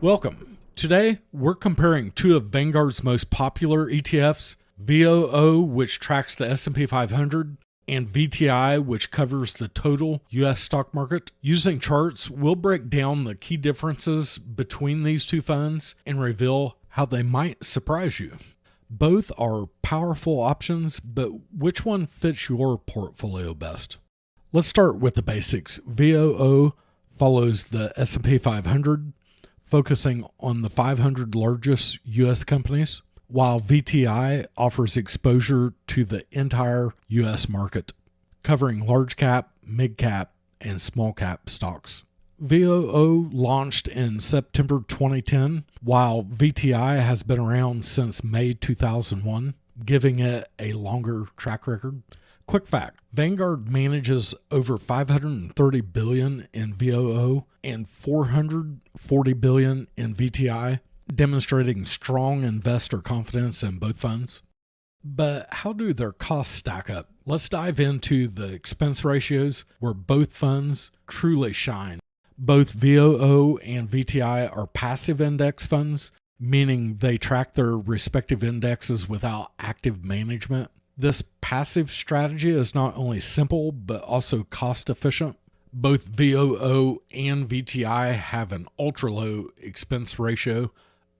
Welcome. Today, we're comparing two of Vanguard's most popular ETFs, VOO, which tracks the S&P 500, and VTI, which covers the total U.S. stock market. Using charts, we'll break down the key differences between these two funds and reveal how they might surprise you. Both are powerful options, but which one fits your portfolio best? Let's start with the basics. VOO follows the S&P 500, focusing on the 500 largest U.S. companies, while VTI offers exposure to the entire U.S. market, covering large cap, mid cap, and small cap stocks. VOO launched in September 2010, while VTI has been around since May 2001, giving it a longer track record. Quick fact, Vanguard manages over $530 billion in VOO and $440 billion in VTI, demonstrating strong investor confidence in both funds. But how do their costs stack up? Let's dive into the expense ratios where both funds truly shine. Both VOO and VTI are passive index funds, meaning they track their respective indexes without active management. This passive strategy is not only simple, but also cost efficient. Both VOO and VTI have an ultra-low expense ratio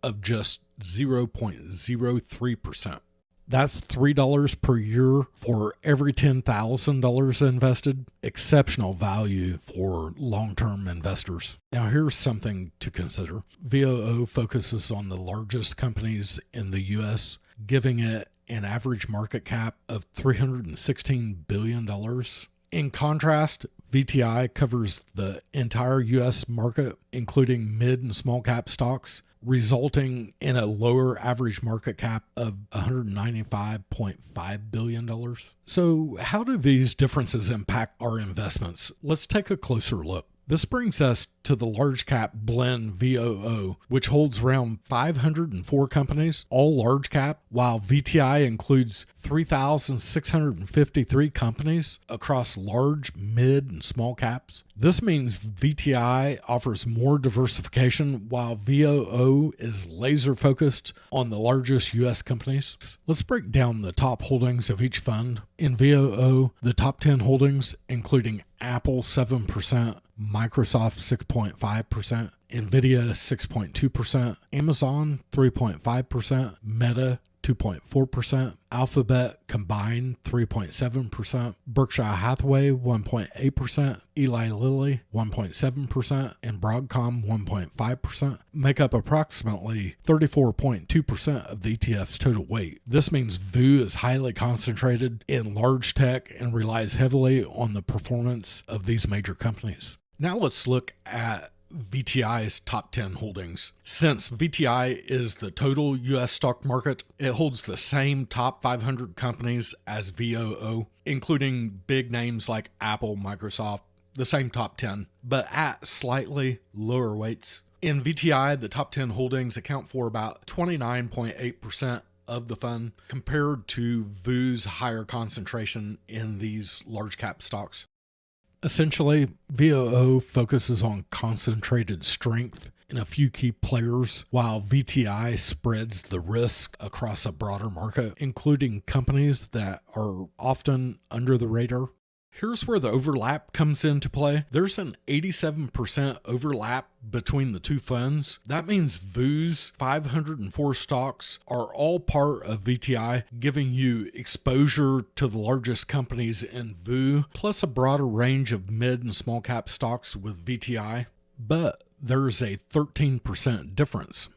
of just 0.03%. That's $3 per year for every $10,000 invested. Exceptional value for long-term investors. Now here's something to consider. VOO focuses on the largest companies in the U.S., giving it an average market cap of $316 billion. In contrast, VTI covers the entire U.S. market, including mid and small cap stocks, resulting in a lower average market cap of $195.5 billion. So how do these differences impact our investments? Let's take a closer look. This brings us to the large cap blend VOO, which holds around 504 companies, all large cap, while VTI includes 3,653 companies across large, mid, and small caps. This means VTI offers more diversification while VOO is laser focused on the largest U.S. companies. Let's break down the top holdings of each fund. In VOO, the top 10 holdings, including Apple 7%, Microsoft 6.5%, NVIDIA 6.2%, Amazon 3.5%, Meta 2.4%, Alphabet combined 3.7%, Berkshire Hathaway 1.8%, Eli Lilly 1.7%, and Broadcom 1.5% make up approximately 34.2% of the ETF's total weight. This means VOO is highly concentrated in large tech and relies heavily on the performance of these major companies. Now let's look at VTI's top 10 holdings. Since VTI is the total U.S. stock market, it holds the same top 500 companies as VOO, including big names like Apple, Microsoft, the same top 10, but at slightly lower weights. In VTI, the top 10 holdings account for about 29.8% of the fund, compared to VOO's higher concentration in these large cap stocks. Essentially, VOO focuses on concentrated strength in a few key players, while VTI spreads the risk across a broader market, including companies that are often under the radar. Here's where the overlap comes into play. There's an 87% overlap between the two funds. That means VOO's 504 stocks are all part of VTI, giving you exposure to the largest companies in VOO, plus a broader range of mid and small cap stocks with VTI. But there's a 13% difference.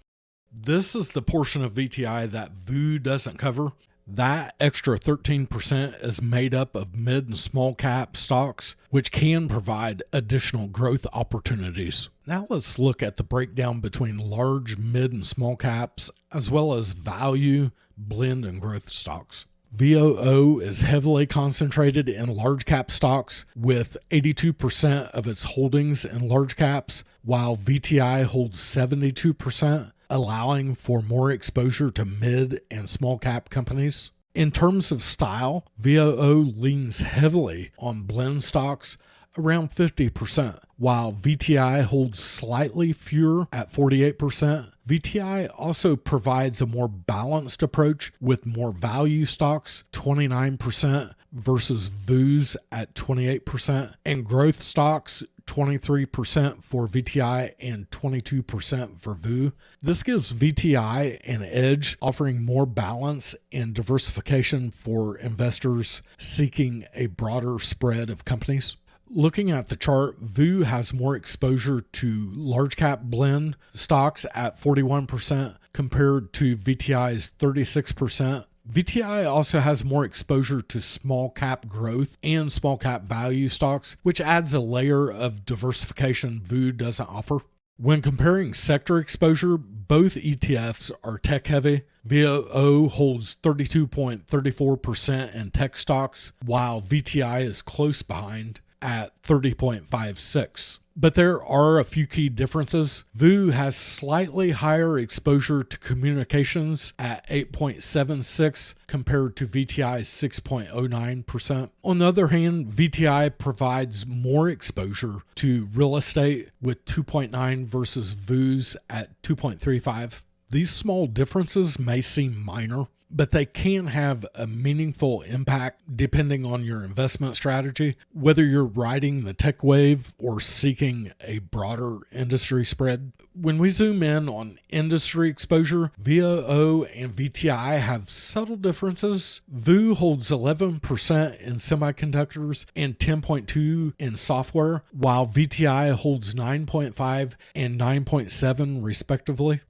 This is the portion of VTI that VOO doesn't cover. That extra 13% is made up of mid and small cap stocks, which can provide additional growth opportunities. Now let's look at the breakdown between large, mid, and small caps, as well as value, blend, and growth stocks. VOO is heavily concentrated in large cap stocks with 82% of its holdings in large caps, while VTI holds 72%. Allowing for more exposure to mid and small cap companies. In terms of style, VOO leans heavily on blend stocks, around 50%, while VTI holds slightly fewer at 48%. VTI also provides a more balanced approach with more value stocks, 29% versus VOOs at 28%, and growth stocks, 23% for VTI and 22% for VOO. This gives VTI an edge, offering more balance and diversification for investors seeking a broader spread of companies. Looking at the chart, VOO has more exposure to large cap blend stocks at 41% compared to VTI's 36%. VTI also has more exposure to small cap growth and small cap value stocks, which adds a layer of diversification VOO doesn't offer. When comparing sector exposure, both ETFs are tech heavy. VOO holds 32.34% in tech stocks, while VTI is close behind at 30.56%. But there are a few key differences. VOO has slightly higher exposure to communications at 8.76% compared to VTI's 6.09%. On the other hand, VTI provides more exposure to real estate with 2.9% versus VOO's at 2.35%. These small differences may seem minor, but they can have a meaningful impact depending on your investment strategy, whether you're riding the tech wave or seeking a broader industry spread. When we zoom in on industry exposure, VOO and VTI have subtle differences. VOO holds 11% in semiconductors and 10.2% in software, while VTI holds 9.5% and 9.7% respectively.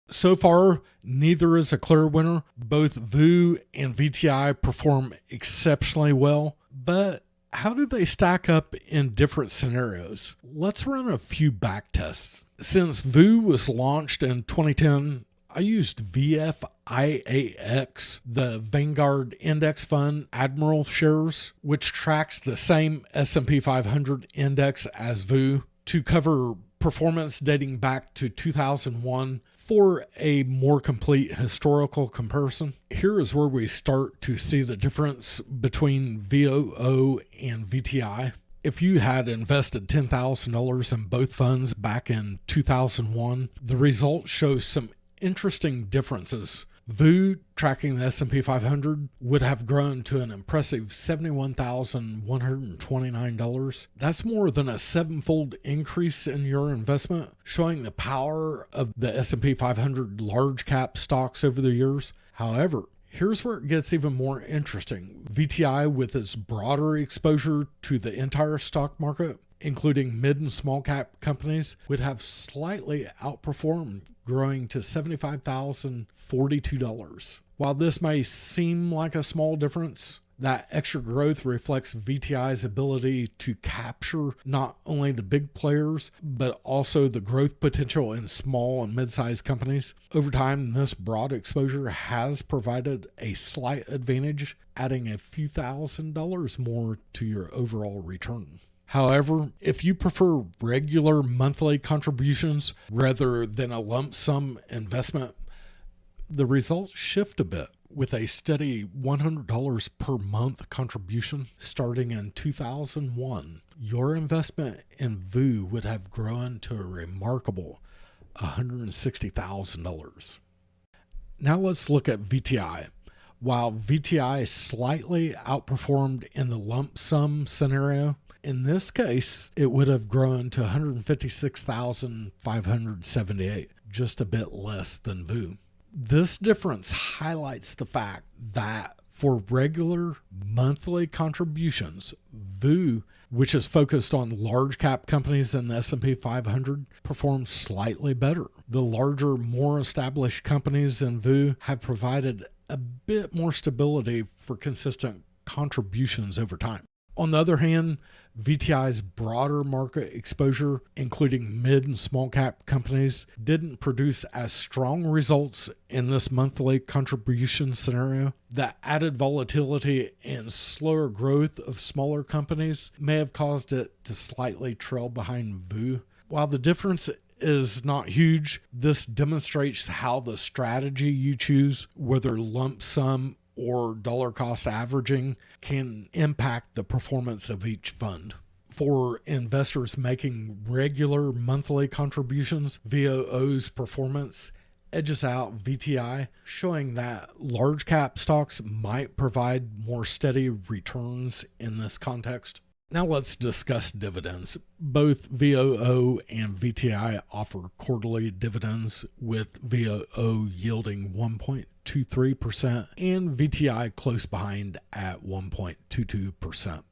So far, neither is a clear winner. Both VOO and VTI perform exceptionally well, but how do they stack up in different scenarios? Let's run a few back tests. Since VOO was launched in 2010, I used VFIAX, the Vanguard Index Fund Admiral shares, which tracks the same S&P 500 index as VOO, to cover performance dating back to 2001 for a more complete historical comparison. Here is where we start to see the difference between VOO and VTI. If you had invested $10,000 in both funds back in 2001, the results show some interesting differences. VOO, tracking the S&P 500, would have grown to an impressive $71,129. That's more than a sevenfold increase in your investment, showing the power of the S&P 500 large cap stocks over the years. However, here's where it gets even more interesting. VTI, with its broader exposure to the entire stock market, including mid and small cap companies, would have slightly outperformed, growing to $75,042. While this may seem like a small difference, that extra growth reflects VTI's ability to capture not only the big players, but also the growth potential in small and mid-sized companies. Over time, this broad exposure has provided a slight advantage, adding a few $1,000s more to your overall return. However, if you prefer regular monthly contributions rather than a lump sum investment, the results shift a bit. With a steady $100 per month contribution starting in 2001, your investment in VOO would have grown to a remarkable $160,000. Now let's look at VTI. While VTI slightly outperformed in the lump sum scenario, in this case, it would have grown to $156,578, just a bit less than VOO. This difference highlights the fact that for regular monthly contributions, VOO, which is focused on large cap companies in the S&P 500, performs slightly better. The larger, more established companies in VOO have provided a bit more stability for consistent contributions over time. On the other hand, VTI's broader market exposure, including mid and small cap companies, didn't produce as strong results in this monthly contribution scenario. The added volatility and slower growth of smaller companies may have caused it to slightly trail behind VOO. While the difference is not huge, this demonstrates how the strategy you choose, whether lump sum or dollar cost averaging, can impact the performance of each fund. For investors making regular monthly contributions, VOO's performance edges out VTI, showing that large cap stocks might provide more steady returns in this context. Now let's discuss dividends. Both VOO and VTI offer quarterly dividends, with VOO yielding 1.23% and VTI close behind at 1.22%.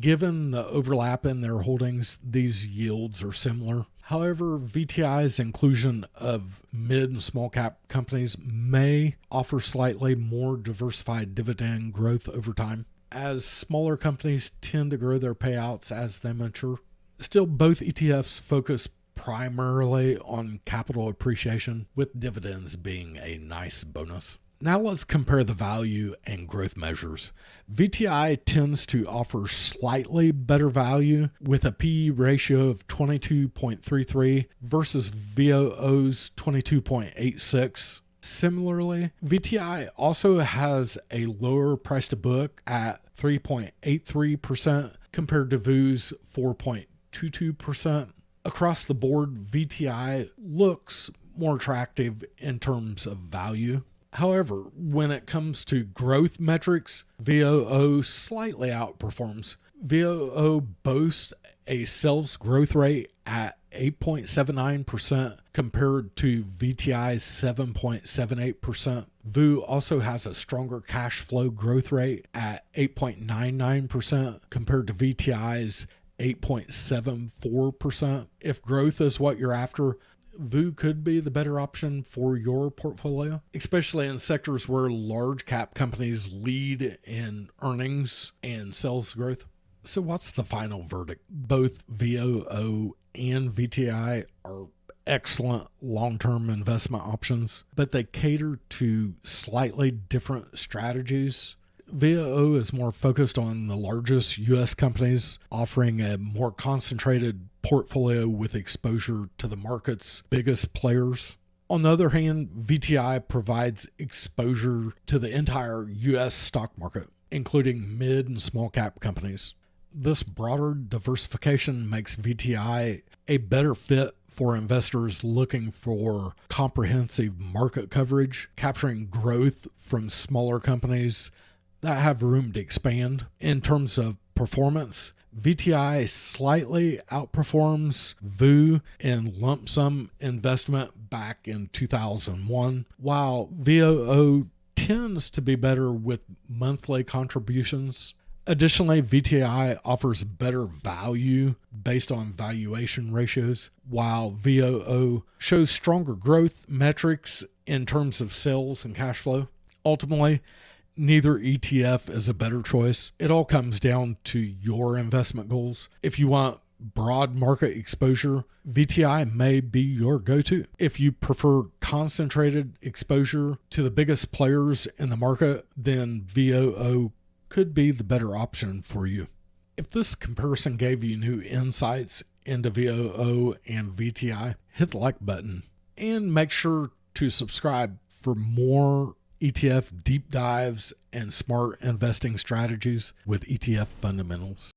Given the overlap in their holdings, these yields are similar. However, VTI's inclusion of mid and small cap companies may offer slightly more diversified dividend growth over time, as smaller companies tend to grow their payouts as they mature. Still, both ETFs focus primarily on capital appreciation, with dividends being a nice bonus. Now let's compare the value and growth measures. VTI tends to offer slightly better value with a PE ratio of 22.33 versus VOO's 22.86. Similarly, VTI also has a lower price to book at 3.83% compared to VOO's 4.22%. Across the board, VTI looks more attractive in terms of value. However, when it comes to growth metrics, VOO slightly outperforms. VOO boasts a sales growth rate at 8.79% compared to VTI's 7.78%. VOO also has a stronger cash flow growth rate at 8.99% compared to VTI's 8.74%. If growth is what you're after, VOO could be the better option for your portfolio, especially in sectors where large cap companies lead in earnings and sales growth. So what's the final verdict? Both VOO and VTI are excellent long-term investment options, but they cater to slightly different strategies. VOO is more focused on the largest U.S. companies, offering a more concentrated portfolio with exposure to the market's biggest players. On the other hand, VTI provides exposure to the entire U.S. stock market, including mid and small cap companies. This broader diversification makes VTI a better fit for investors looking for comprehensive market coverage, capturing growth from smaller companies that have room to expand. In terms of performance, VTI slightly outperforms VOO in lump sum investment back in 2001, while VOO tends to be better with monthly contributions. Additionally, VTI offers better value based on valuation ratios, while VOO shows stronger growth metrics in terms of sales and cash flow. Ultimately, neither ETF is a better choice. It all comes down to your investment goals. If you want broad market exposure, VTI may be your go-to. If you prefer concentrated exposure to the biggest players in the market, then VOO could be the better option for you. If this comparison gave you new insights into VOO and VTI, hit the like button and make sure to subscribe for more ETF deep dives and smart investing strategies with ETF fundamentals.